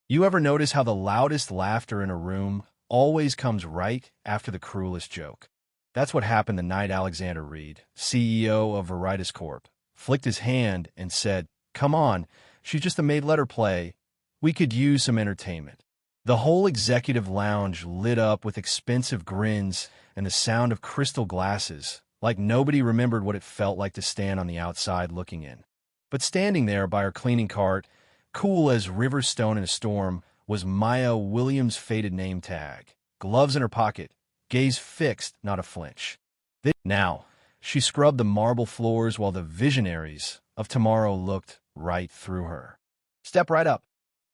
You ever notice how the loudest laughter in a room always comes right after the cruelest joke? That's what happened the night Alexander Reed, CEO of Veritas Corp., flicked his hand and said, "Come on, she's just a Maid, let her play. We could use some entertainment." The whole executive lounge lit up with expensive grins and the sound of crystal glasses, like nobody remembered what it felt like to stand on the outside looking in. But standing there by her cleaning cart, cool as river stone in a storm, was Maya Williams' faded name tag, gloves in her pocket, gaze fixed, not a flinch. Now, she scrubbed the marble floors while the visionaries of tomorrow looked right through her. "Step right up,"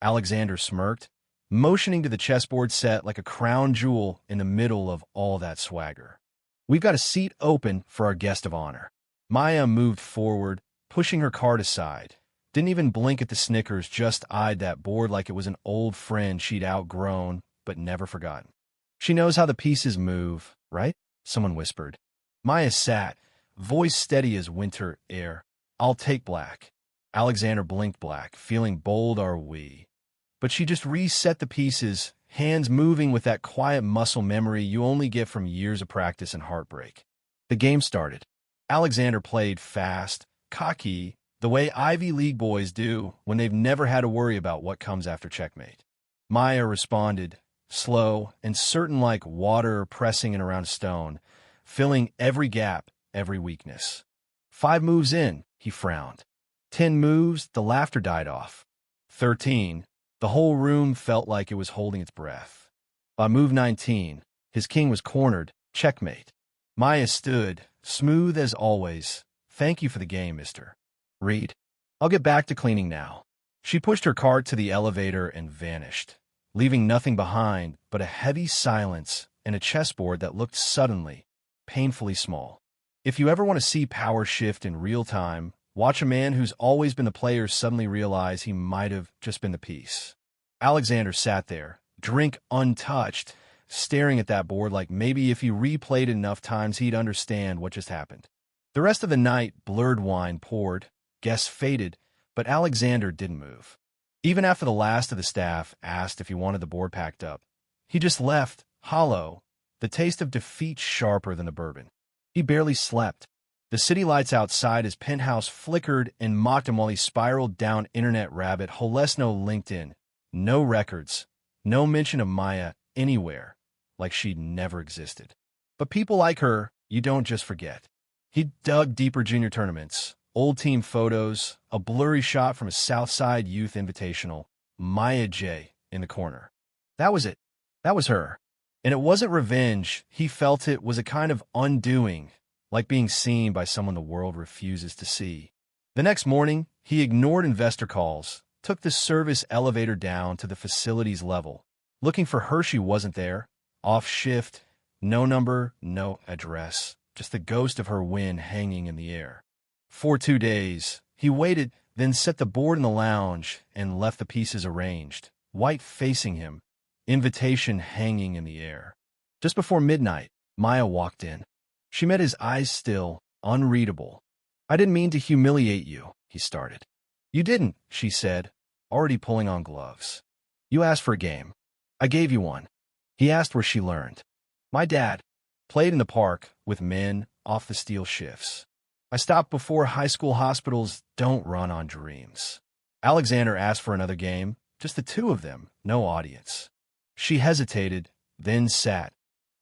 Alexander smirked, motioning to the chessboard set like a crown jewel in the middle of all that swagger. "We've got a seat open for our guest of honor." Maya moved forward, pushing her cart aside. Didn't even blink at the Snickers, just eyed that board like it was an old friend she'd outgrown but never forgotten. "She knows how the pieces move, right?" someone whispered. Maya sat, voice steady as winter air. "I'll take black." Alexander blinked black, feeling bold are we. But she just reset the pieces, hands moving with that quiet muscle memory you only get from years of practice and heartbreak. The game started. Alexander played fast, cocky, the way Ivy League boys do when they've never had to worry about what comes after checkmate. Maya responded, slow and certain like water pressing in around a stone, filling every gap, every weakness. 5 moves in, he frowned. 10 moves, the laughter died off. 13, the whole room felt like it was holding its breath. By move 19, his king was cornered, checkmate. Maya stood, smooth as always. "Thank you for the game, Mr. Reed. I'll get back to cleaning now." She pushed her cart to the elevator and vanished, leaving nothing behind but a heavy silence and a chessboard that looked suddenly, painfully small. If you ever want to see power shift in real time, watch a man who's always been the player suddenly realize he might have just been the piece. Alexander sat there, drink untouched, staring at that board like maybe if he replayed it enough times he'd understand what just happened. The rest of the night, blurred wine poured, guests faded, but Alexander didn't move. Even after the last of the staff asked if he wanted the board packed up, he just left, hollow, the taste of defeat sharper than the bourbon. He barely slept. The city lights outside his penthouse flickered and mocked him while he spiraled down internet rabbit hole. No LinkedIn, no records, no mention of Maya anywhere, like she'd never existed. But people like her, you don't just forget. He dug deeper junior tournaments, old team photos, a blurry shot from a Southside Youth Invitational, Maya J. in the corner. That was it. That was her. And it wasn't revenge. He felt it was a kind of undoing, like being seen by someone the world refuses to see. The next morning, he ignored investor calls, took the service elevator down to the facility's level. Looking for her, she wasn't there. Off shift, no number, no address, just the ghost of her win hanging in the air. For 2 days, he waited, then set the board in the lounge and left the pieces arranged, white facing him, invitation hanging in the air. Just before midnight, Maya walked in. She met his eyes still, unreadable. "I didn't mean to humiliate you," he started. "You didn't," she said, already pulling on gloves. "You asked for a game. I gave you one." He asked where she learned. "My dad played in the park with men off the steel shifts. I stopped before high school hospitals don't run on dreams." Alexander asked for another game, just the two of them, no audience. She hesitated, then sat.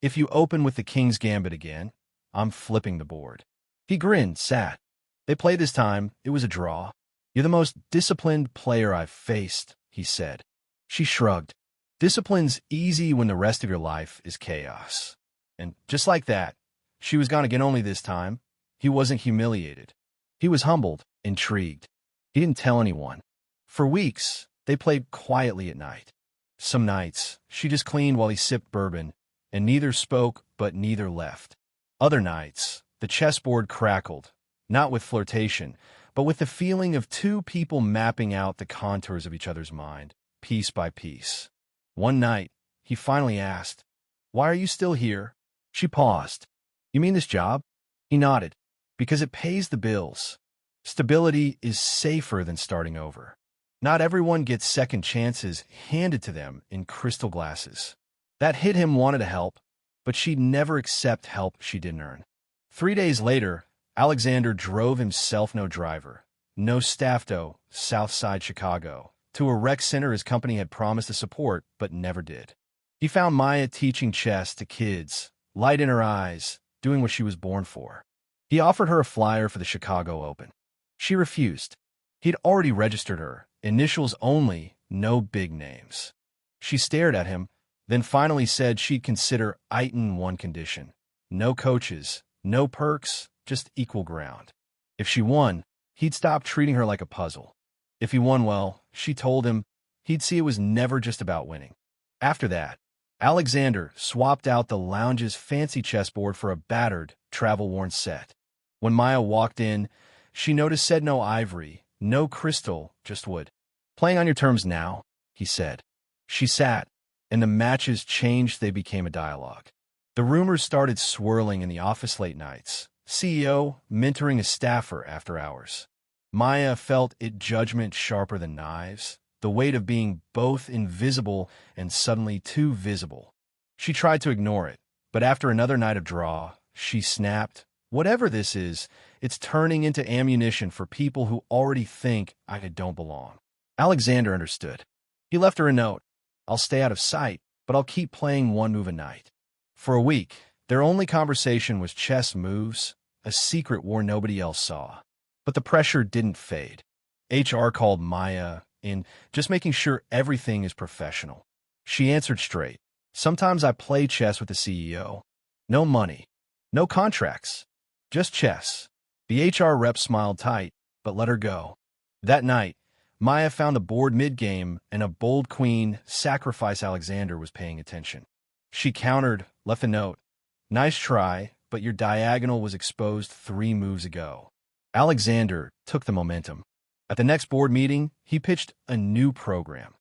"If you open with the King's Gambit again, I'm flipping the board." He grinned, sat. "They played this time. It was a draw. You're the most disciplined player I've faced," he said. She shrugged. "Discipline's easy when the rest of your life is chaos." And just like that, she was gonna get only this time. He wasn't humiliated. He was humbled, intrigued. He didn't tell anyone. For weeks, they played quietly at night. Some nights, she just cleaned while he sipped bourbon, and neither spoke, but neither left. Other nights, the chessboard crackled, not with flirtation, but with the feeling of two people mapping out the contours of each other's mind, piece by piece. One night, he finally asked, "Why are you still here?" She paused. "You mean this job?" He nodded. "Because it pays the bills. Stability is safer than starting over." Not everyone gets second chances handed to them in crystal glasses. That hit him wanted to help, but she'd never accept help she didn't earn. 3 days later, Alexander drove himself, no driver, no staff to Southside Chicago, to a rec center his company had promised to support but never did. He found Maya teaching chess to kids, light in her eyes, doing what she was born for. He offered her a flyer for the Chicago Open. She refused. He'd already registered her, initials only, no big names. She stared at him, then finally said she'd consider it on one condition. No coaches, no perks, just equal ground. If she won, he'd stop treating her like a puzzle. If he won well, she told him, he'd see it was never just about winning. After that, Alexander swapped out the lounge's fancy chessboard for a battered, travel-worn set. When Maya walked in, she noticed said no ivory, no crystal, just wood. "Playing on your terms now," he said. She sat, and the matches changed. They became a dialogue. The rumors started swirling in the office late nights. CEO mentoring a staffer after hours. Maya felt it, judgment sharper than knives, the weight of being both invisible and suddenly too visible. She tried to ignore it, but after another night of draw, she snapped, "Whatever this is, it's turning into ammunition for people who already think I don't belong." Alexander understood. He left her a note. "I'll stay out of sight, but I'll keep playing one move a night." For a week, their only conversation was chess moves, a secret war nobody else saw. But the pressure didn't fade. HR called Maya in, just making sure everything is professional. She answered straight. "Sometimes I play chess with the CEO. No money, no contracts, just chess." The HR rep smiled tight, but let her go. That night, Maya found the board mid-game, and a bold queen sacrifice. Alexander was paying attention. She countered, left a note. "Nice try, but your diagonal was exposed 3 moves ago." Alexander took the momentum. At the next board meeting, he pitched a new program.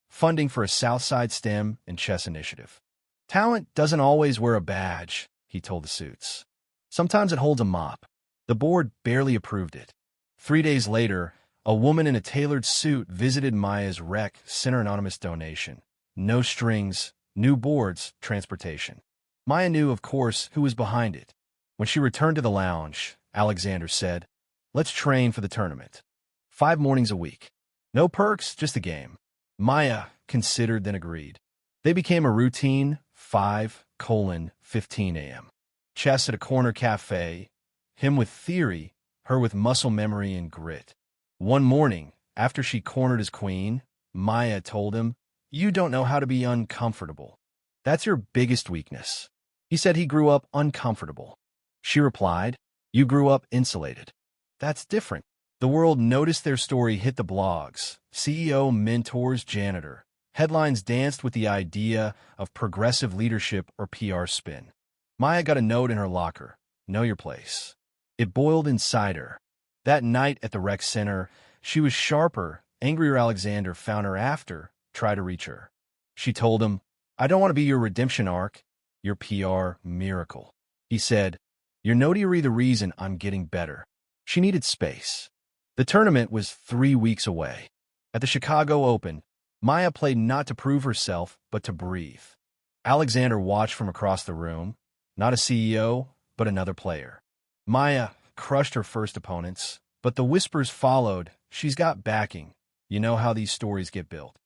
Funding for a Southside STEM and chess initiative. "Talent doesn't always wear a badge," he told the suits. "Sometimes it holds a mop." The board barely approved it. 3 days later, a woman in a tailored suit visited Maya's rec center. Anonymous donation. No strings, new boards, transportation. Maya knew, of course, who was behind it. When she returned to the lounge, Alexander said, "Let's train for the tournament. 5 mornings a week. No perks, just a game." Maya considered, then agreed. They became a routine. 5:15 a.m. Chess at a corner cafe. Him with theory, her with muscle memory and grit. One morning, after she cornered his queen, Maya told him, "You don't know how to be uncomfortable. That's your biggest weakness." He said he grew up uncomfortable. She replied, "You grew up insulated." That's different. The world noticed. Their story hit the blogs. CEO mentors janitor. Headlines danced with the idea of progressive leadership or PR spin. Maya got a note in her locker. "Know your place." It boiled inside her. That night at the rec center, she was sharper, angrier. Alexander found her after, tried to reach her. She told him, "I don't want to be your redemption arc, your PR miracle." He said, "Your notary the reason I'm getting better." She needed space. The tournament was 3 weeks away. At the Chicago Open, Maya played not to prove herself, but to breathe. Alexander watched from across the room, not a CEO, but another player. Maya crushed her first opponents, but the whispers followed. "She's got backing. You know how these stories get built."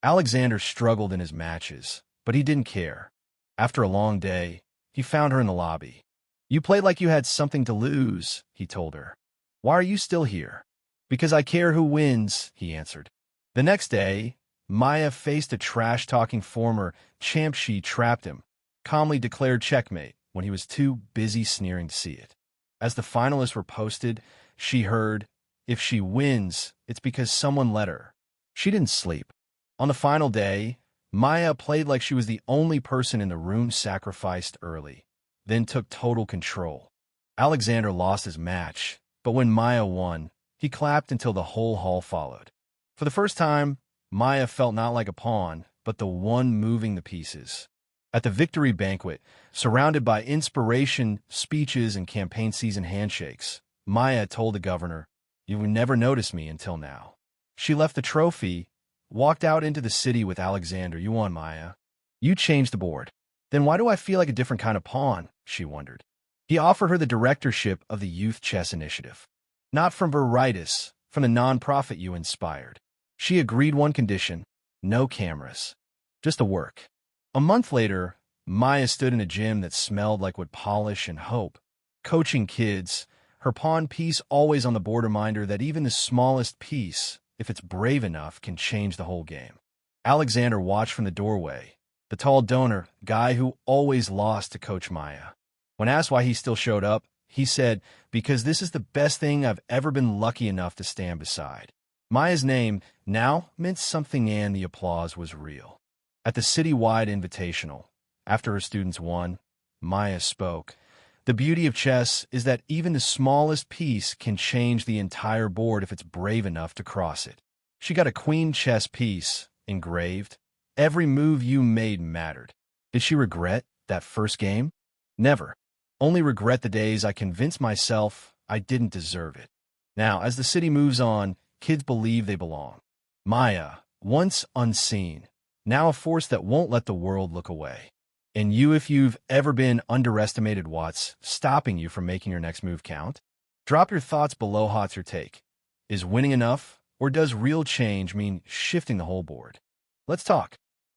Alexander struggled in his matches, but he didn't care. After a long day, he found her in the lobby. "You played like you had something to lose," he told her. "Why are you still here?" "Because I care who wins," he answered. The next day, Maya faced a trash-talking former champ. She trapped him, calmly declared checkmate when he was too busy sneering to see it. As the finalists were posted, she heard, "If she wins, it's because someone let her." She didn't sleep. On the final day, Maya played like she was the only person in the room. Sacrificed early, then took total control. Alexander lost his match, but when Maya won, he clapped until the whole hall followed. For the first time, Maya felt not like a pawn, but the one moving the pieces. At the victory banquet, surrounded by inspiration speeches and campaign season handshakes, Maya told the governor, "You would never notice me until now." She left the trophy, walked out into the city with Alexander. You won, Maya. You changed the board. Then why do I feel like a different kind of pawn? She wondered. He offered her the directorship of the Youth Chess Initiative. Not from Veritas, from the nonprofit you inspired. She agreed one condition: no cameras. Just the work. A month later, Maya stood in a gym that smelled like wood polish and hope, coaching kids, her pawn piece always on the board reminder that even the smallest piece, if it's brave enough, can change the whole game. Alexander watched from the doorway, the tall donor, guy who always lost to Coach Maya. When asked why he still showed up, he said, "Because this is the best thing I've ever been lucky enough to stand beside." Maya's name now meant something, and the applause was real. At the citywide invitational, after her students won, Maya spoke. The beauty of chess is that even the smallest piece can change the entire board if it's brave enough to cross it. She got a queen chess piece engraved. Every move you made mattered. Did she regret that first game? Never. Only regret the days I convinced myself I didn't deserve it. Now, as the city moves on, kids believe they belong. Maya, once unseen, now a force that won't let the world look away. And you, if you've ever been underestimated, what's stopping you from making your next move count? Drop your thoughts below. What's your take? Is winning enough, or does real change mean shifting the whole board? Let's talk.